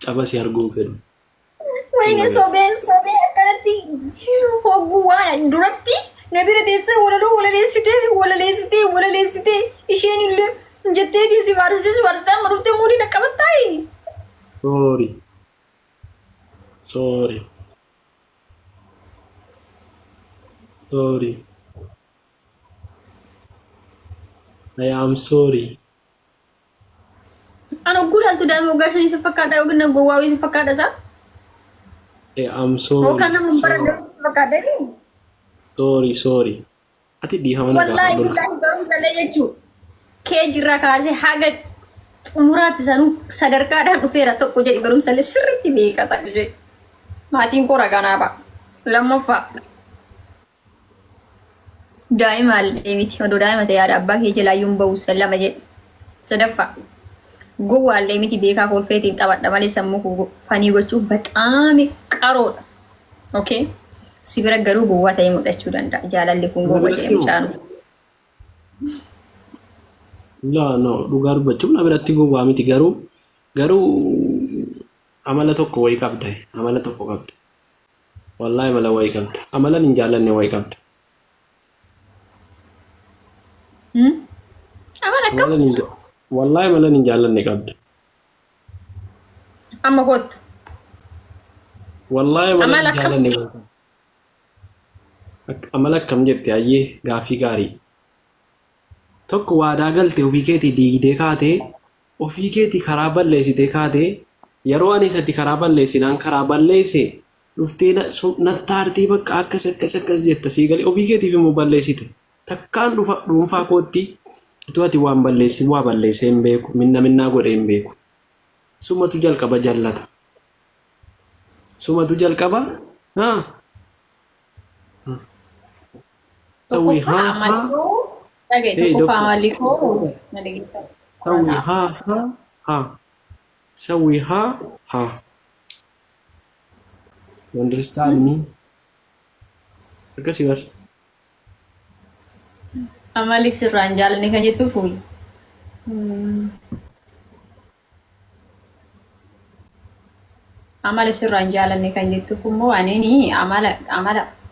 cabasii arguu fedhu. Wayne sobee akkanatti hogguwaan duratti na bira teessee walaleessitee isheen illee jetteetii si waarsitee maruftee muudii dhaqqabattaayi. Sorry. I am sorry. Ano gudal tu dalam ogas ni sefakada ogna gowawi sefakada sa? I am sorry. Oh kana memperada sefakada ni. Sorry. Ati di hamana. Wallahi baru salah jechu. Ke jira kasi hagat umurat sanu sadarka dan ufera tokko jadi baru salah sirritti be kata je. Matiin ko ragana ba. Lamma fa. Daima lemiti odo daima te yada abba ke jela yumba usallama je. Sadafa. Gowa lemiti be ka kolfeti tabadda male sammu ko fani gochu batami qaroda. Okay? Sibira garu gowa tay mudachuu danda jaalalli kun gowa tay mucaanu. No, dhugaa dubbachuun na biratti goowwaa miti garuu amala tokko wayii qabda. Amala tokko qabda. Wallahi amala wayii qabda. Amala hin jaallanne wayii qabda. Amala kam? Wallahi amala hin jaallanne qabda. Amma kottu. Wallahi amala hin jaallanne qabda. Amala akkam jette ayyee gaaffii gaarii. Tokko waadaa galte ofii keetii diigdee kaatee ofii keetii karaa balleessitee kaatee yeroo ani isatti karaa balleessinaan karaa balleesse dhuftee nattaartii bakka akkas jetta sii galee ofii keetiif immoo balleessite takkaan dhuunfaa kootti utuu ati waan balleessi waa balleessee hin beeku minnaa godhee hin beeku sumatu jalqaba jallata sumatu jalqaba ta'uu سوي ها You understand me? Terkasih Amali sirraan jaalanne kan jettu fuul. Amali sirraan jaalanne kan jettu fumoo anini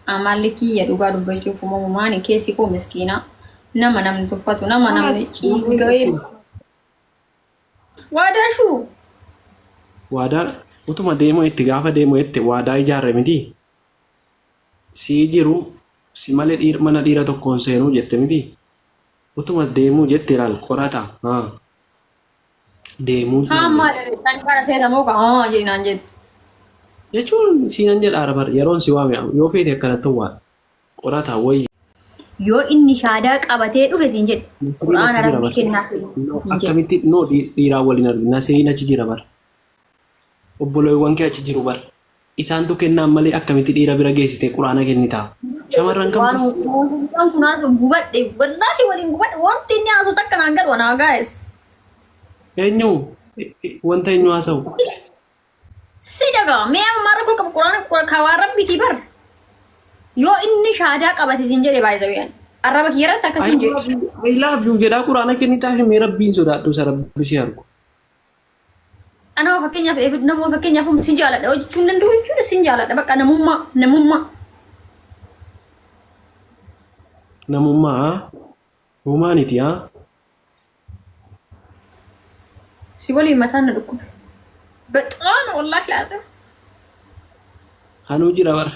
amalli kiyya dhugaa dubbachuuf fumoo maani keessi koo miskiina nama namni tuffatu nama namni ciigawee. Waadaa shuu. Waadaa utuma deemoo itti gaafa deemoo itti waadaa ijaarre miti. Sii jiru si malee mana dhiira tokkoon seenuu jette miti. Utuma deemuu jette ilaal qorata. Deemuu. Maali isaan kana seetamoo kaa jedhinaan jettu. Jechuun siinan jedhaa bar yeroon si waame yoo feete akkanatti waa qorata wayii. Yoo inni shaadaa qabatee dhufe siin jedhe quraana rabbi kennaa akkamitti noo dhiiraa waliin argina seen achi jira bar obboloowwan kee achi jiru bar isaantu kennaan malee akkamitti dhiira bira geessite quraana kennitaa shamarran kamtu waan kunaas gubadhe wallahi waliin gubadhe wanti inni haasoo takka naan gadhu anaa gaa'es eenyu wanta eenyu haasa'u si dhagaa mee amma rakkoo qabu quraana kawaa rabbitii bar Yo inni shaadaa qabate siin jedhe baay'isawiyaan arraba kiyyarratti akkasiin jedhe. I love you jedhaa quraana kennitaa himee rabbiin sodaadhu isa rabbi si argu. Ana fakkeenyaaf si jaaladha jechuun danda'u jechuudha sin jaaladha bakka namummaa humaaniti haa. Si waliin mataan na dhukkube. Baxaan wallaahi laasa. Hanuu jira bara.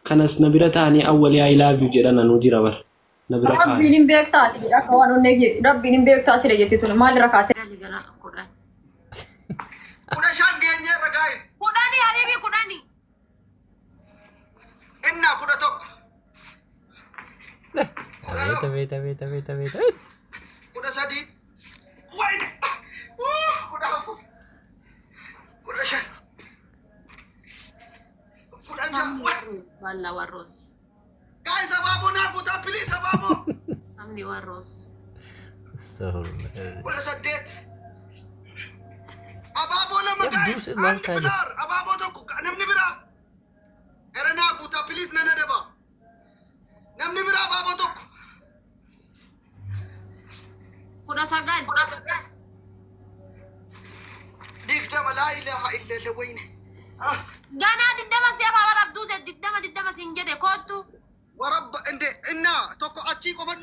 Kanas na bira taanii awwalii I love you jedhan anuu jira bar na bira kaa Rabbiin hin beektaati jedha akka waan onnee jedhu Rabbiin hin beektaa sila jettee tuni maal irra kaatee Kudashan geenyeerra gaa'is. Kudhanii habiibii kudhanii. Innaa kudha tokko. Beeta. Kudha sadii. Wayne. Kudha afur. Kudha shan. Walla warros. Guys, ababo na puta please ababo. Amni warros. Astagfirullah. Kudha saddeet. Ababo lama guys. Ababo tokko namni bira. Erana puta please nana daba. Namni bira ababo tokko. Kuda sagal. Digdami. ددما لا اله الا الله وين جانا ددما سيابا ورب دوسة ددما سنجده كوتو ورب انت انا توكو اتشي كومن